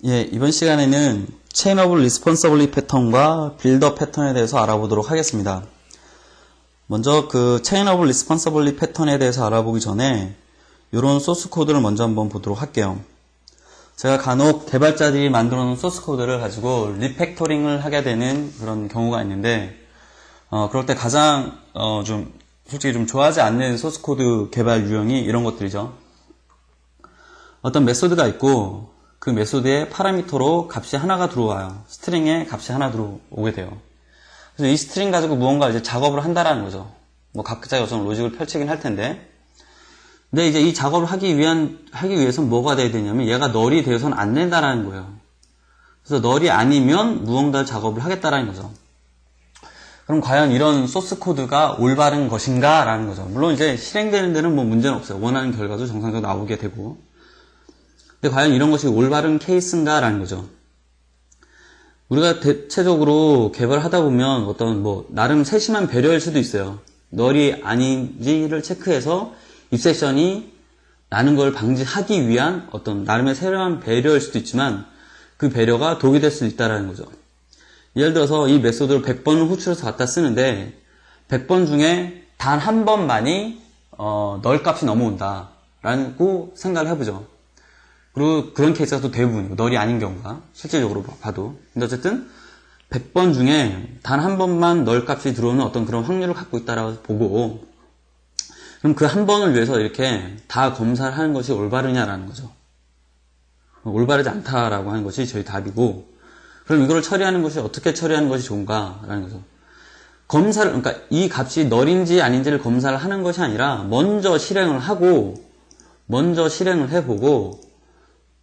예, 이번 시간에는 체인업을 리스폰서블리 패턴과 빌더 패턴에 대해서 알아보도록 하겠습니다. 먼저 그 체인업을 리스폰서블리 패턴에 대해서 알아보기 전에 이런 소스 코드를 먼저 한번 보도록 할게요. 제가 간혹 개발자들이 만들어 놓은 소스 코드를 가지고 리팩토링을 하게 되는 그런 경우가 있는데, 그럴 때 가장 솔직히 좀 좋아하지 않는 소스 코드 개발 유형이 이런 것들이죠. 어떤 메소드가 있고 그 메소드의 파라미터로 값이 하나가 들어와요. 스트링에 값이 하나 들어오게 돼요. 그래서 이 스트링 가지고 무언가 이제 작업을 한다라는 거죠. 뭐 각자 어떤 로직을 펼치긴 할 텐데, 근데 이제 이 작업을 하기 위해서는 뭐가 돼야 되냐면 얘가 널이 되어서는 안 된다라는 거예요. 그래서 널이 아니면 무언가 작업을 하겠다라는 거죠. 그럼 과연 이런 소스 코드가 올바른 것인가 라는 거죠. 물론 이제 실행되는 데는 뭐 문제는 없어요. 원하는 결과도 정상적으로 나오게 되고. 근데 과연 이런 것이 올바른 케이스인가 라는 거죠. 우리가 대체적으로 개발하다 보면 어떤 나름 세심한 배려일 수도 있어요. 널이 아닌지를 체크해서 입세션이 나는 걸 방지하기 위한 어떤 나름의 세심한 배려일 수도 있지만 그 배려가 독이 될 수도 있다는 거죠. 예를 들어서 이 메소드를 100번을 호출해서 갖다 쓰는데 100번 중에 단 한 번만이 널 값이 넘어온다 라고 생각을 해보죠. 그리고 그런 케이스가 또 대부분이고 널이 아닌 경우가 실질적으로 봐도. 근데 어쨌든 100번 중에 단 한 번만 널 값이 들어오는 어떤 그런 확률을 갖고 있다라고 보고, 그럼 그 한 번을 위해서 이렇게 다 검사를 하는 것이 올바르냐라는 거죠. 올바르지 않다라고 하는 것이 저희 답이고, 그럼 이걸 처리하는 것이 어떻게 처리하는 것이 좋은가라는 거죠. 그러니까 이 값이 널인지 아닌지를 검사를 하는 것이 아니라 먼저 실행을 해보고,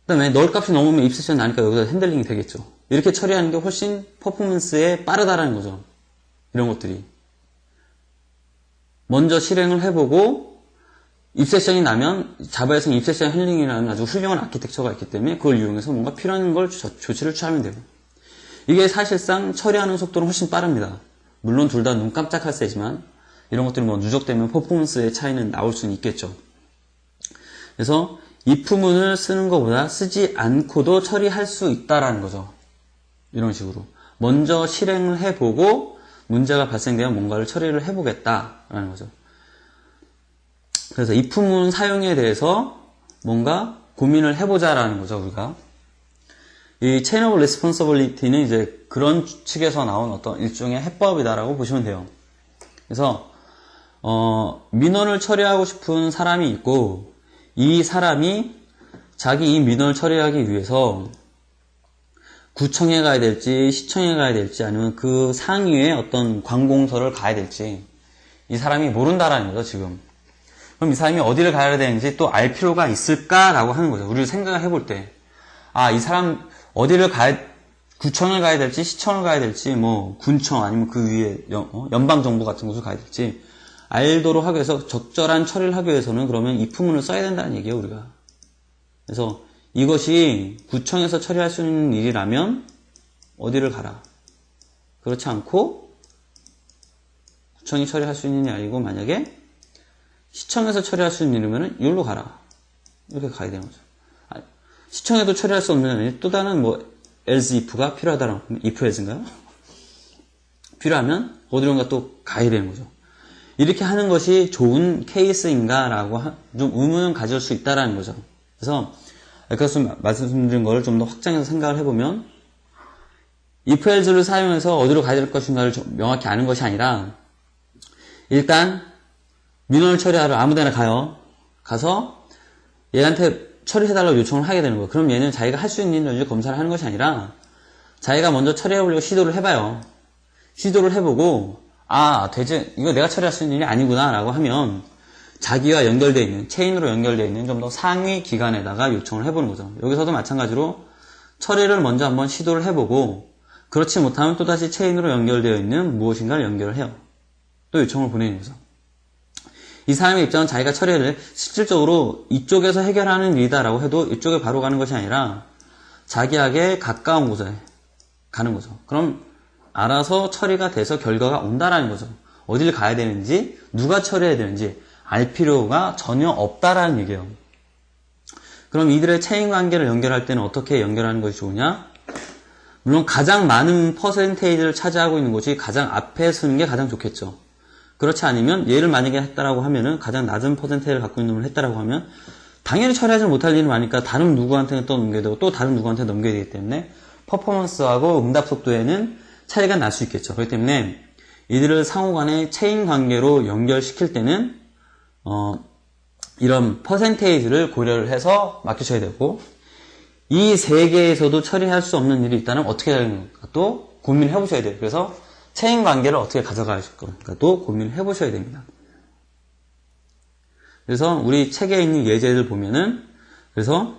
그 다음에 널 값이 넘으면 입세션 나니까 여기서 핸들링이 되겠죠. 이렇게 처리하는 게 훨씬 퍼포먼스에 빠르다라는 거죠. 이런 것들이. 먼저 실행을 해보고 입세션이 나면 자바에서는 입세션 핸들링이라는 아주 훌륭한 아키텍처가 있기 때문에 그걸 이용해서 뭔가 필요한 걸 조치를 취하면 돼요. 이게 사실상 처리하는 속도는 훨씬 빠릅니다. 물론 둘 다 눈 깜짝할 새지만 이런 것들이 누적되면 퍼포먼스의 차이는 나올 수는 있겠죠. 그래서 if문을 쓰는 것보다 쓰지 않고도 처리할 수 있다라는 거죠. 이런 식으로. 먼저 실행을 해보고 문제가 발생되면 뭔가를 처리를 해보겠다라는 거죠. 그래서 if문 사용에 대해서 뭔가 고민을 해보자라는 거죠, 우리가. 이 체인 오브 레스폰서빌리티는 이제 그런 측에서 나온 어떤 일종의 해법이다라고 보시면 돼요. 그래서 민원을 처리하고 싶은 사람이 있고, 이 사람이 자기 이 민원을 처리하기 위해서 구청에 가야 될지 시청에 가야 될지 아니면 그 상위에 어떤 관공서를 가야 될지 이 사람이 모른다라는 거죠, 지금. 그럼 이 사람이 어디를 가야 되는지 또 알 필요가 있을까라고 하는 거죠. 우리가 생각을 해볼 때, 이 사람 구청을 가야 될지 시청을 가야 될지 군청 아니면 그 위에 연방정부 같은 곳을 가야 될지 알도록 하기 위해서 적절한 처리를 하기 위해서는 그러면 if문을 써야 된다는 얘기예요, 우리가. 그래서 이것이 구청에서 처리할 수 있는 일이라면 어디를 가라. 그렇지 않고 구청이 처리할 수 있는 일이 아니고 만약에 시청에서 처리할 수 있는 일이면 여기로 가라. 이렇게 가야 되는 거죠. 시청에도 처리할 수 없는 일, 또 다른 else if가 필요하다라고 하면 if else인가요? 필요하면 어디론가 또 가야 되는 거죠. 이렇게 하는 것이 좋은 케이스인가라고 좀 의문을 가질 수 있다라는 거죠. 그래서 말씀드린 거를 좀 더 확장해서 생각을 해보면 if else를 사용해서 어디로 가야 될 것인가를 명확히 아는 것이 아니라 일단 민원을 처리하러 아무 데나 가요. 가서 얘한테 처리해달라고 요청을 하게 되는 거예요. 그럼 얘는 자기가 할 수 있는 일을 검사를 하는 것이 아니라 자기가 먼저 처리해보려고 시도를 해봐요. 시도를 해보고 되지, 이거 내가 처리할 수 있는 일이 아니구나 라고 하면 자기와 연결되어 있는, 체인으로 연결되어 있는 좀 더 상위 기관에다가 요청을 해보는 거죠. 여기서도 마찬가지로 처리를 먼저 한번 시도를 해보고 그렇지 못하면 또다시 체인으로 연결되어 있는 무엇인가를 연결을 해요. 또 요청을 보내는 거죠. 이 사람의 입장은 자기가 처리를 실질적으로 이쪽에서 해결하는 일이다라고 해도 이쪽에 바로 가는 것이 아니라 자기에게 가까운 곳에 가는 거죠. 그럼 알아서 처리가 돼서 결과가 온다라는 거죠. 어디를 가야 되는지, 누가 처리해야 되는지 알 필요가 전혀 없다라는 얘기예요. 그럼 이들의 체인 관계를 연결할 때는 어떻게 연결하는 것이 좋으냐? 물론 가장 많은 퍼센테이지를 차지하고 있는 곳이 가장 앞에 서는 게 가장 좋겠죠. 그렇지 않으면 얘를 만약에 했다라고 하면은 가장 낮은 퍼센테이지를 갖고 있는 놈을 했다라고 하면 당연히 처리하지 못할 일이 많으니까 다른 누구한테는 또 넘겨야 되고 또 다른 누구한테 넘겨야 되기 때문에 퍼포먼스하고 응답 속도에는 차이가 날 수 있겠죠. 그렇기 때문에 이들을 상호간의 체인 관계로 연결시킬 때는 이런 퍼센테이지를 고려를 해서 맡기셔야 되고 이 세 개에서도 처리할 수 없는 일이 있다면 어떻게 해야 되는가 또 고민을 해보셔야 돼요. 그래서 체인 관계를 어떻게 가져가실 건가 또 고민을 해보셔야 됩니다. 그래서 우리 책에 있는 예제를 보면은 그래서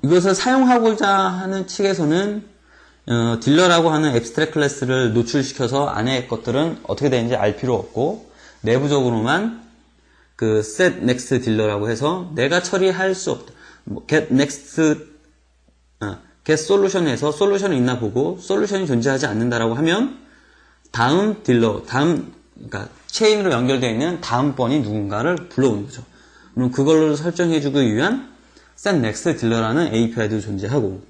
이것을 사용하고자 하는 측에서는 딜러라고 하는 앱스트랙 클래스를 노출시켜서 안에 것들은 어떻게 되는지 알 필요 없고 내부적으로만 그 set next 딜러라고 해서 내가 처리할 수 없다. get next get solution에서 솔루션이 있나 보고 솔루션이 존재하지 않는다라고 하면 다음 딜러, 그러니까 체인으로 연결되어 있는 다음번이 누군가를 불러오는 거죠. 그럼 그걸로 설정해주기 위한 set next 딜러라는 API도 존재하고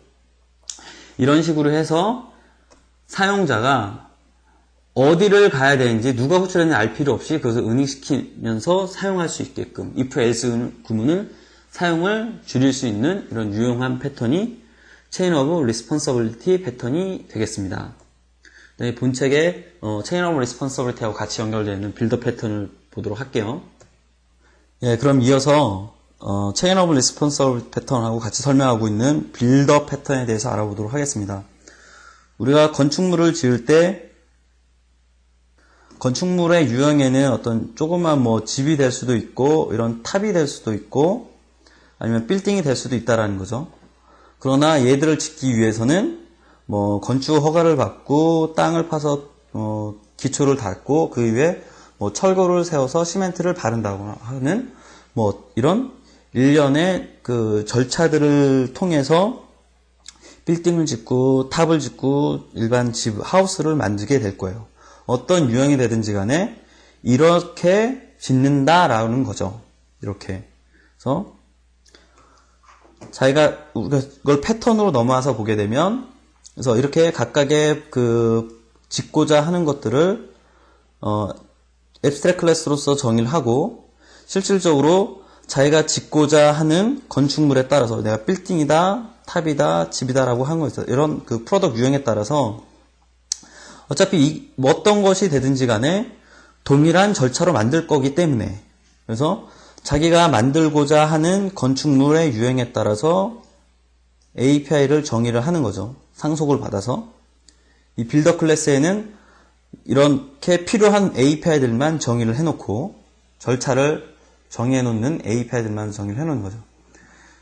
이런 식으로 해서 사용자가 어디를 가야 되는지 누가 호출했는지 알 필요 없이 그것을 은닉시키면서 사용할 수 있게끔 if else 구문을 사용을 줄일 수 있는 이런 유용한 패턴이 Chain of Responsibility 패턴이 되겠습니다. 네, 본책에 Chain of Responsibility하고 같이 연결되어 있는 빌더 패턴을 보도록 할게요. 예, 그럼 이어서 Chain of Responsibility 패턴하고 같이 설명하고 있는 빌더 패턴에 대해서 알아보도록 하겠습니다. 우리가 건축물을 지을 때 건축물의 유형에는 어떤 조그만 집이 될 수도 있고 이런 탑이 될 수도 있고 아니면 빌딩이 될 수도 있다라는 거죠. 그러나 얘들을 짓기 위해서는 건축 허가를 받고 땅을 파서 기초를 닫고 그 위에 철골을 세워서 시멘트를 바른다거나 하는 이런 일련의 그 절차들을 통해서 빌딩을 짓고 탑을 짓고 일반 집 하우스를 만들게 될 거예요. 어떤 유형이 되든지 간에 이렇게 짓는다라는 거죠. 이렇게. 그래서 자기가 그걸 패턴으로 넘어와서 보게 되면 그래서 이렇게 각각의 그 짓고자 하는 것들을 앱스트랙 클래스로서 정의를 하고 실질적으로 자기가 짓고자 하는 건축물에 따라서 내가 빌딩이다, 탑이다, 집이다라고 하는 거 있어요. 이런 그 프로덕트 유형에 따라서 어차피 어떤 것이 되든지 간에 동일한 절차로 만들 거기 때문에 그래서 자기가 만들고자 하는 건축물의 유형에 따라서 API를 정의를 하는 거죠. 상속을 받아서. 이 빌더 클래스에는 이렇게 필요한 API들만 정의를 해놓고 절차를 정의해놓는 API들만 정의를 해놓는 거죠.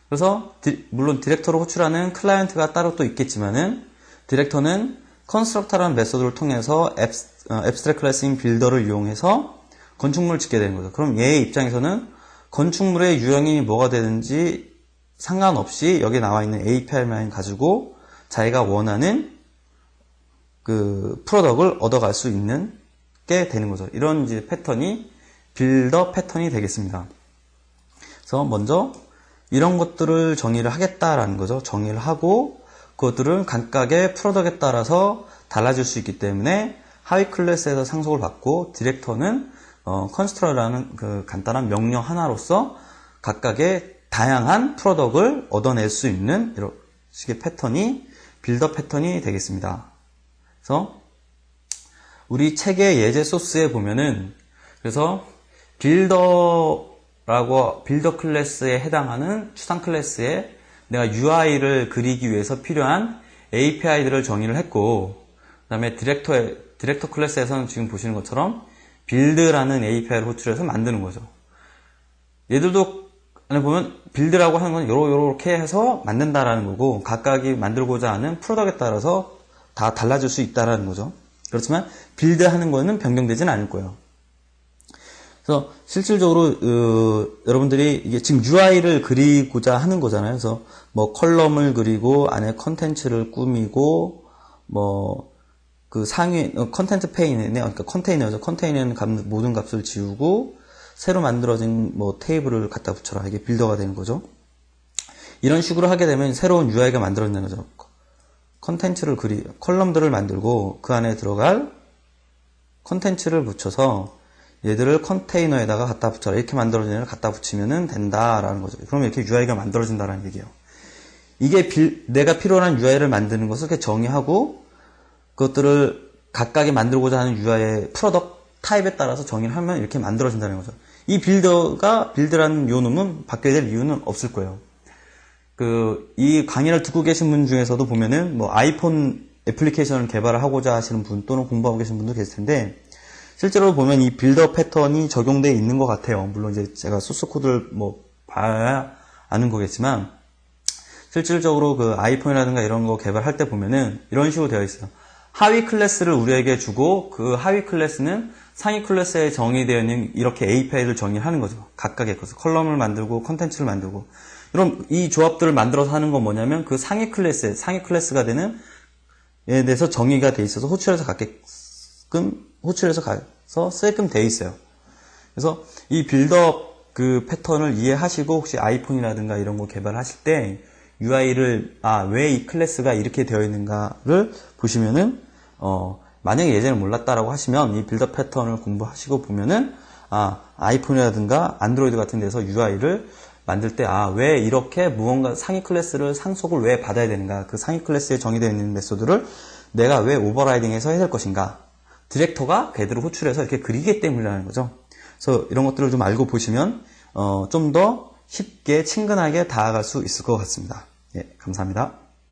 그래서 물론 디렉터로 호출하는 클라이언트가 따로 또 있겠지만은 디렉터는 컨스트럭터라는 메소드를 통해서 앱스트랙 클래스인 빌더를 이용해서 건축물을 짓게 되는 거죠. 그럼 얘의 입장에서는 건축물의 유형이 뭐가 되는지 상관없이 여기 나와 있는 API만 가지고 자기가 원하는 그 프로덕트를 얻어갈 수 있는 게 되는 거죠. 이런 이제 패턴이 빌더 패턴이 되겠습니다. 그래서 먼저 이런 것들을 정의를 하겠다라는 거죠. 정의를 하고 그것들은 각각의 프로덕트에 따라서 달라질 수 있기 때문에 하위 클래스에서 상속을 받고 디렉터는 컨스트러라는 그 간단한 명령 하나로서 각각의 다양한 프로덕트를 얻어낼 수 있는 이런 식의 패턴이 빌더 패턴이 되겠습니다. 그래서 우리 책의 예제 소스에 보면은 그래서 빌더 클래스에 해당하는 추상 클래스에 내가 UI를 그리기 위해서 필요한 API들을 정의를 했고 그 다음에 디렉터 클래스에서는 지금 보시는 것처럼 빌드라는 API를 호출해서 만드는 거죠. 얘들도 안에 보면 빌드라고 하는 건 요렇게 해서 만든다라는 거고 각각이 만들고자 하는 프로덕트에 따라서 다 달라질 수 있다라는 거죠. 그렇지만 빌드하는 거는 변경되지는 않을 거예요. 그래서 실질적으로 여러분들이 이게 지금 UI를 그리고자 하는 거잖아요. 그래서 컬럼을 그리고 안에 컨텐츠를 꾸미고 그 상위 컨텐츠 페인에 그러니까 컨테이너죠. 컨테이너는 모든 값을 지우고 새로 만들어진 뭐 테이블을 갖다 붙여라. 이게 빌더가 되는 거죠. 이런 식으로 하게 되면 새로운 UI가 만들어진다는 거죠. 컨텐츠를 컬럼들을 만들고 그 안에 들어갈 컨텐츠를 붙여서 얘들을 컨테이너에다가 갖다 붙여라. 이렇게 만들어진 애를 갖다 붙이면 된다라는 거죠. 그러면 이렇게 UI가 만들어진다라는 얘기예요. 이게 내가 필요한 UI를 만드는 것을 이렇게 정의하고 그것들을 각각이 만들고자 하는 UI의 프로덕트 타입에 따라서 정의를 하면 이렇게 만들어진다는 거죠. 이 빌드라는 요놈은 바뀌어야 될 이유는 없을 거예요. 이 강의를 듣고 계신 분 중에서도 보면은 뭐 아이폰 애플리케이션을 개발을 하고자 하시는 분 또는 공부하고 계신 분도 계실 텐데 실제로 보면 이 빌더 패턴이 적용되어 있는 것 같아요. 물론 이제 제가 소스 코드를 뭐 봐야 아는 거겠지만 실질적으로 그 아이폰이라든가 이런 거 개발할 때 보면은 이런 식으로 되어 있어요. 하위 클래스를 우리에게 주고 그 하위 클래스는 상위 클래스에 정의되어 있는 이렇게 API를 정의하는 거죠. 각각의 것을 컬럼을 만들고 컨텐츠를 만들고 그럼 이 조합들을 만들어서 하는 건 뭐냐면 그 상위 클래스가 되는 에 대해서 정의가 돼 있어서 호출해서 가서 쓰게끔 돼 있어요. 그래서 이 빌드업 그 패턴을 이해하시고 혹시 아이폰이라든가 이런 거 개발하실 때 UI를 왜 이 클래스가 이렇게 되어 있는가를 보시면은 만약에 예전에 몰랐다라고 하시면 이 빌드업 패턴을 공부하시고 보면은 아이폰이라든가 안드로이드 같은 데서 UI를 만들 때 왜 이렇게 무언가 상위 클래스를 상속을 왜 받아야 되는가, 그 상위 클래스에 정의되어 있는 메소드를 내가 왜 오버라이딩해서 해야 될 것인가, 디렉터가 걔들을 호출해서 이렇게 그리기 때문이라는 거죠. 그래서 이런 것들을 좀 알고 보시면 좀 더 쉽게 친근하게 다가갈 수 있을 것 같습니다. 예, 감사합니다.